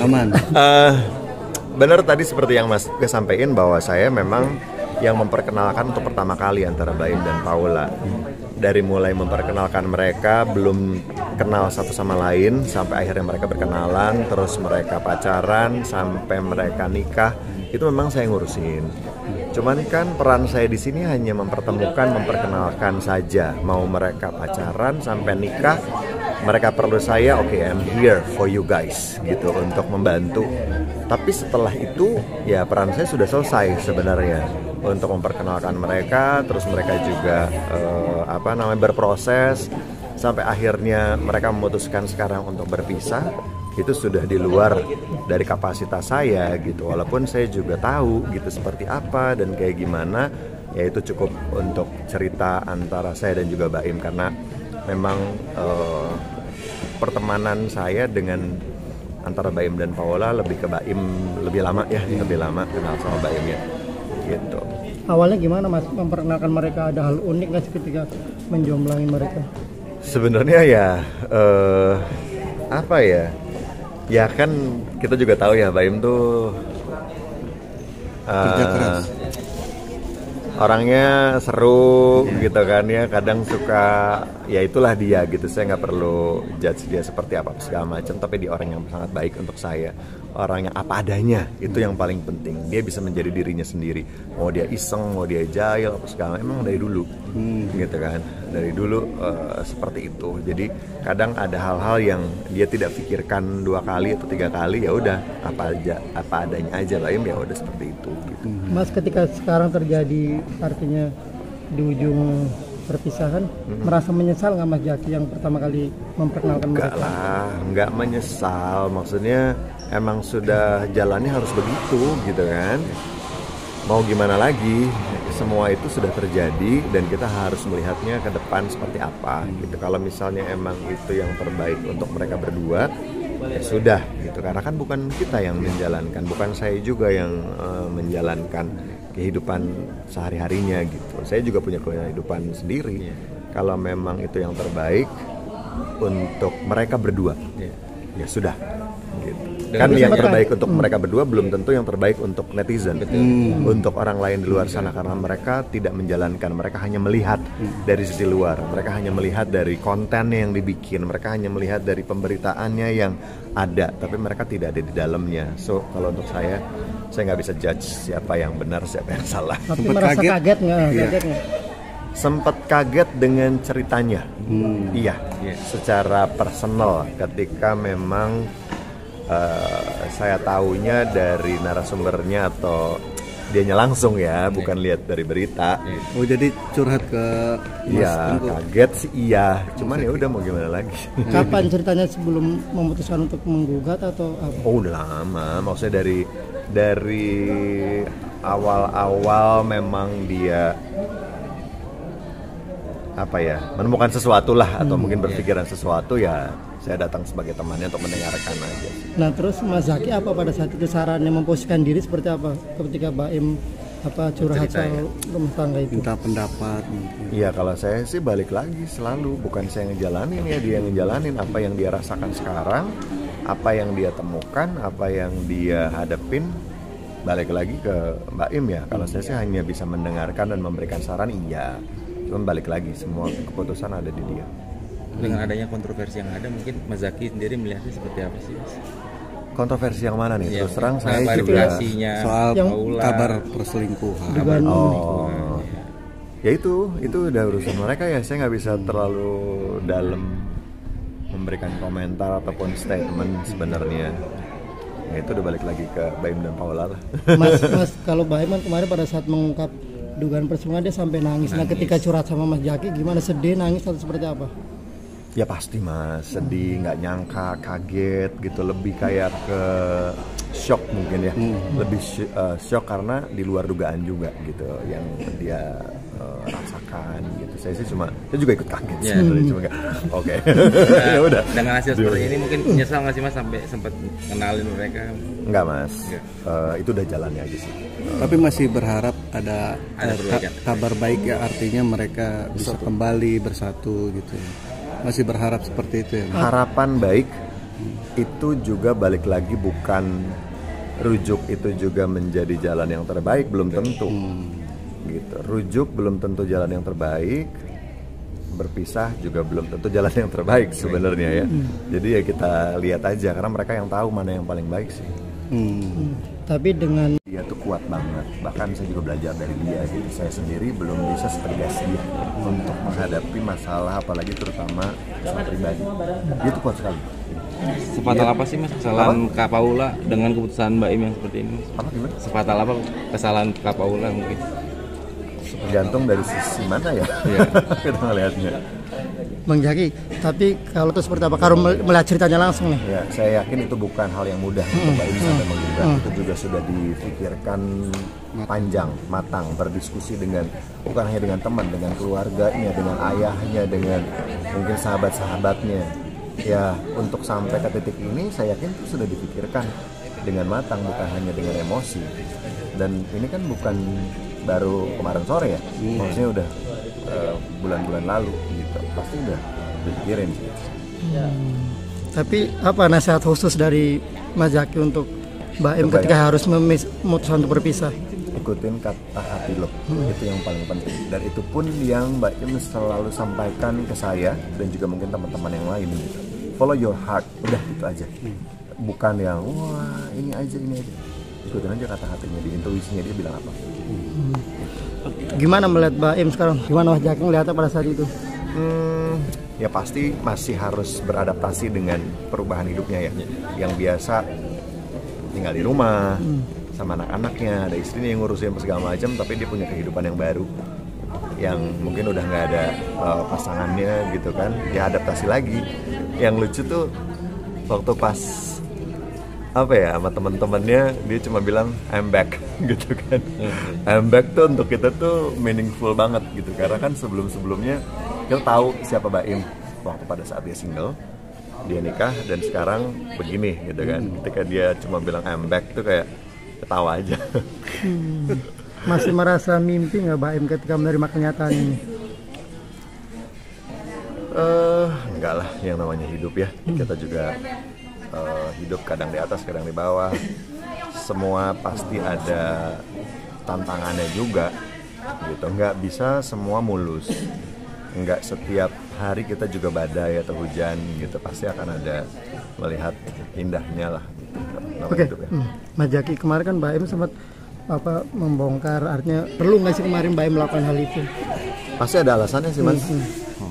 Aman. Benar tadi seperti yang Mas Gue sampaikan bahwa saya memang yang memperkenalkan untuk pertama kali antara Baim dan Paula. Dari mulai memperkenalkan mereka, belum kenal satu sama lain, sampai akhirnya mereka berkenalan, terus mereka pacaran, sampai mereka nikah, itu memang saya ngurusin. Cuman kan peran saya di sini hanya mempertemukan, memperkenalkan saja. Mau mereka pacaran sampai nikah, mereka perlu saya, oke, I'm here for you guys, gitu, untuk membantu. Tapi setelah itu, ya peran saya sudah selesai sebenarnya untuk memperkenalkan mereka, terus mereka juga berproses sampai akhirnya mereka memutuskan sekarang untuk berpisah. Itu sudah di luar dari kapasitas saya gitu, walaupun saya juga tahu gitu seperti apa dan kayak gimana, ya itu cukup untuk cerita antara saya dan juga Baim, karena memang pertemanan saya dengan antara Baim dan Paula lebih ke Baim lebih lama ya, lebih lama kenal sama Baim ya gitu. Awalnya gimana Mas memperkenalkan mereka, ada hal unik nggak sih ketika menjomblangi mereka? Sebenarnya ya apa ya? Ya kan kita juga tahu ya Baim tuh kerja keras. Orangnya seru gitu kan ya, kadang suka, ya itulah dia gitu. Saya nggak perlu judge dia seperti apa segala macam, tapi dia orang yang sangat baik untuk saya, orang yang apa adanya, itu yang paling penting. Dia bisa menjadi dirinya sendiri, mau dia iseng, mau dia jahil apa segala, emang dari dulu gitu kan, dari dulu seperti itu. Jadi kadang ada hal-hal yang dia tidak pikirkan 2 kali atau 3 kali, ya udah apa adanya aja Baim, ya udah seperti itu gitu. Mas, ketika sekarang terjadi artinya di ujung perpisahan, merasa menyesal nggak Mas Jaki yang pertama kali memperkenalkan mereka? Enggak lah, nggak menyesal, maksudnya emang sudah jalannya harus begitu gitu kan. Mau gimana lagi, semua itu sudah terjadi dan kita harus melihatnya ke depan seperti apa gitu. Kalau misalnya emang itu yang terbaik untuk mereka berdua, ya sudah gitu, karena kan bukan kita yang menjalankan, bukan saya juga yang menjalankan kehidupan sehari-harinya gitu. Saya juga punya kehidupan sendiri. Kalau memang itu yang terbaik untuk mereka berdua, ya sudah gitu. Kan yang terbaik untuk mereka berdua belum tentu yang terbaik untuk netizen, untuk orang lain di luar sana, karena mereka tidak menjalankan, mereka hanya melihat dari sisi luar, mereka hanya melihat dari kontennya yang dibikin, mereka hanya melihat dari pemberitaannya yang ada, tapi mereka tidak ada di dalamnya. So kalau untuk saya nggak bisa judge siapa yang benar, siapa yang salah. Tapi merasa kaget nggak? Sempat kaget dengan ceritanya, iya, secara personal ketika memang saya taunya dari narasumbernya atau dianya langsung ya, bukan lihat dari berita. Oh, jadi curhat ke Mas? Iya, kaget sih iya, cuman ya udah mau gimana lagi. Kapan ceritanya, sebelum memutuskan untuk menggugat atau apa? Oh, udah lama, maksudnya dari awal-awal memang dia apa ya, menemukan sesuatu lah atau mungkin berpikiran sesuatu, ya saya datang sebagai temannya untuk mendengarkan aja. Nah terus Mas Zaki apa pada saat itu sarannya memposisikan diri seperti apa ketika Baim curhat soal rumah tangga itu? Minta pendapat mungkin. Iya, kalau saya sih balik lagi selalu, bukan saya ngejalanin ya, dia ngejalanin apa yang dia rasakan sekarang, apa yang dia temukan, apa yang dia hadapin, balik lagi ke Mbak Im ya. Kalau saya sih hanya bisa mendengarkan dan memberikan saran, iya. Cuma balik lagi, semua keputusan ada di dia. Dengan adanya kontroversi yang ada, mungkin Mas Zaki sendiri melihatnya seperti apa sih, Mas? Kontroversi yang mana nih? Terus terang saya juga soal yang kabar perselingkuhan. Oh, ya itu udah urusan mereka ya. Saya nggak bisa terlalu dalam memberikan komentar ataupun statement sebenarnya. Ya itu udah balik lagi ke Baim dan Paula lah. Mas kalau Baim kan kemarin pada saat mengungkap dugaan perselingkuhan dia sampai nangis. Nah ketika curhat sama Mas Jaki gimana, sedih, nangis atau seperti apa? Ya pasti Mas, sedih, nggak nyangka, kaget gitu, lebih kayak ke shock mungkin ya, lebih shock karena di luar dugaan juga gitu yang dia rasakan gitu. Saya juga ikut kaget sih, cuma nggak, oke. Ya udah. Dengan hasil seperti ini mungkin menyesal nggak sih Mas sampai sempat kenalin mereka? Enggak Mas, itu udah jalannya aja sih. Tapi masih berharap ada kabar baik ya, artinya mereka bisa kembali bersatu gitu. Masih berharap seperti itu ya. Harapan baik itu juga balik lagi bukan rujuk itu juga menjadi jalan yang terbaik, belum tentu. Gitu. Rujuk belum tentu jalan yang terbaik, berpisah juga belum tentu jalan yang terbaik sebenarnya ya. Jadi ya kita lihat aja, karena mereka yang tahu mana yang paling baik sih. Tapi dengan Dia tuh kuat banget, bahkan saya juga belajar dari dia gitu. Saya sendiri belum bisa setegas dia untuk menghadapi masalah, apalagi terutama masalah pribadi. Dia tuh kuat sekali. Sefatal apa sih Mas kesalahan Kak Paula dengan keputusan Mbak Im yang seperti ini? Apa gimana? Sefatal apa kesalahan Kak Paula mungkin? Tergantung dari sisi mana ya. Iya. Kita ngelihatnya. Bang Jaki, tapi kalau itu seperti apa? Kalau melihat ceritanya langsung nih. Ya, saya yakin itu bukan hal yang mudah untuk Mbak Im sampai menggugat. Itu juga sudah difikirkan panjang, matang, berdiskusi dengan bukan hanya dengan teman, dengan keluarganya, dengan ayahnya, dengan mungkin sahabat-sahabatnya. Ya, untuk sampai ke titik ini saya yakin itu sudah dipikirkan dengan matang, bukan hanya dengan emosi. Dan ini kan bukan baru kemarin sore ya, maksudnya udah bulan-bulan lalu gitu, pasti udah dipikirin sih. Tapi apa nasihat khusus dari Mas Jaki untuk Mbak Im ketika harus memutuskan untuk berpisah? Ikutin kata hati lo, itu yang paling penting. Dan itu pun yang Mbak Im selalu sampaikan ke saya dan juga mungkin teman-teman yang lain gitu. Follow your heart, udah gitu aja. Bukan yang wah ini aja. Ikutin aja kata hatinya, di intuisinya dia bilang apa. Gimana melihat Mbak Im sekarang? Gimana Mas Jaki melihatnya pada saat itu? Ya pasti masih harus beradaptasi dengan perubahan hidupnya ya. Yang biasa tinggal di rumah sama anak-anaknya, ada istrinya yang ngurusin segala macam, tapi dia punya kehidupan yang baru yang mungkin udah nggak ada pasangannya gitu kan. Dia adaptasi lagi. Yang lucu tuh waktu pas sama teman-temannya dia cuma bilang I'm back gitu kan. I'm back tuh untuk kita tuh meaningful banget gitu, karena kan sebelumnya kita tahu siapa Mbak Im waktu pada saat dia single, dia nikah dan sekarang begini gitu kan. Ketika dia cuma bilang I'm back tuh kayak ketawa aja. Masih merasa mimpi nggak Mbak Im ketika menerima kenyataan ini? Enggak lah, yang namanya hidup ya. Kita juga hidup kadang di atas, kadang di bawah. Semua pasti ada tantangannya juga gitu. Nggak bisa semua mulus. Nggak setiap hari kita juga badai atau hujan gitu. Pasti akan ada melihat indahnya lah gitu. Oke. Mas Jaki, kemarin kan Mbak Im sempat membongkar, artinya perlu nggak sih kemarin Mbak Im melakukan hal itu? Pasti ada alasannya sih Mas.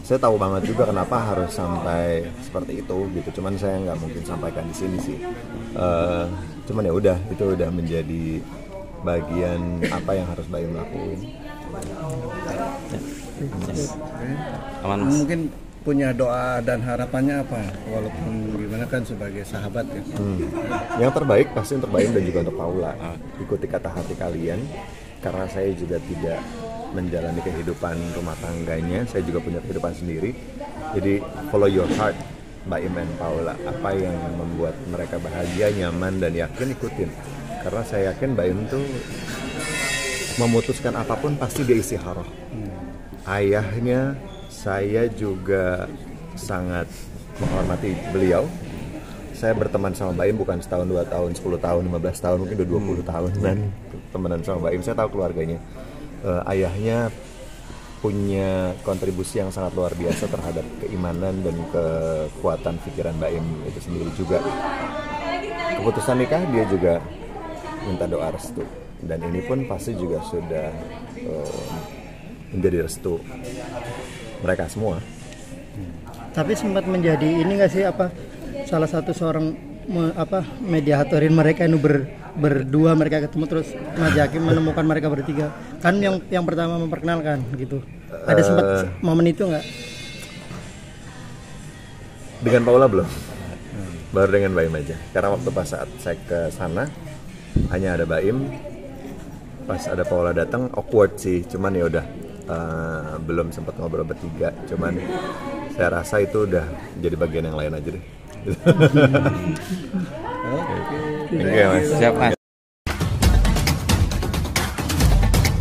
Saya tahu banget juga kenapa harus sampai seperti itu gitu. Cuman saya nggak mungkin sampaikan di sini sih. Cuman ya udah, itu udah menjadi bagian apa yang harus Mbak Im lakuin. Aman. Mungkin punya doa dan harapannya apa? Walaupun gimana kan sebagai sahabat ya. Yang terbaik pasti untuk Mbak Im dan juga untuk Paula. Ikuti kata hati kalian, karena saya juga tidak menjalani kehidupan rumah tangganya, saya juga punya kehidupan sendiri. Jadi follow your heart, Mbak Im dan Paula. Apa yang membuat mereka bahagia, nyaman, dan yakin, ikutin. Karena saya yakin Mbak Im tuh memutuskan apapun pasti dia istikharah. Ayahnya saya juga sangat menghormati beliau. Saya berteman sama Mbak Im bukan setahun, 2 tahun, 10 tahun, 15 tahun, mungkin udah 20 tahun dan temenan sama Mbak Im. Saya tahu keluarganya. Ayahnya punya kontribusi yang sangat luar biasa terhadap keimanan dan kekuatan pikiran Mbak Im itu sendiri juga. Keputusan nikah dia juga minta doa restu, dan ini pun pasti juga sudah menjadi restu mereka semua. Tapi sempat menjadi ini nggak sih salah satu seorang mediatorin mereka ini berdua mereka ketemu, terus Mas Jaki menemukan mereka bertiga kan yang pertama memperkenalkan gitu. Ada sempat momen itu nggak? Dengan Paula belum, baru dengan Mbak Im aja. Karena waktu pas saat saya ke sana hanya ada Mbak Im, pas ada Paula datang awkward sih, cuman ya udah belum sempat ngobrol bertiga. Cuman saya rasa itu udah jadi bagian yang lain aja deh. Oke, Mas. Siap Mas.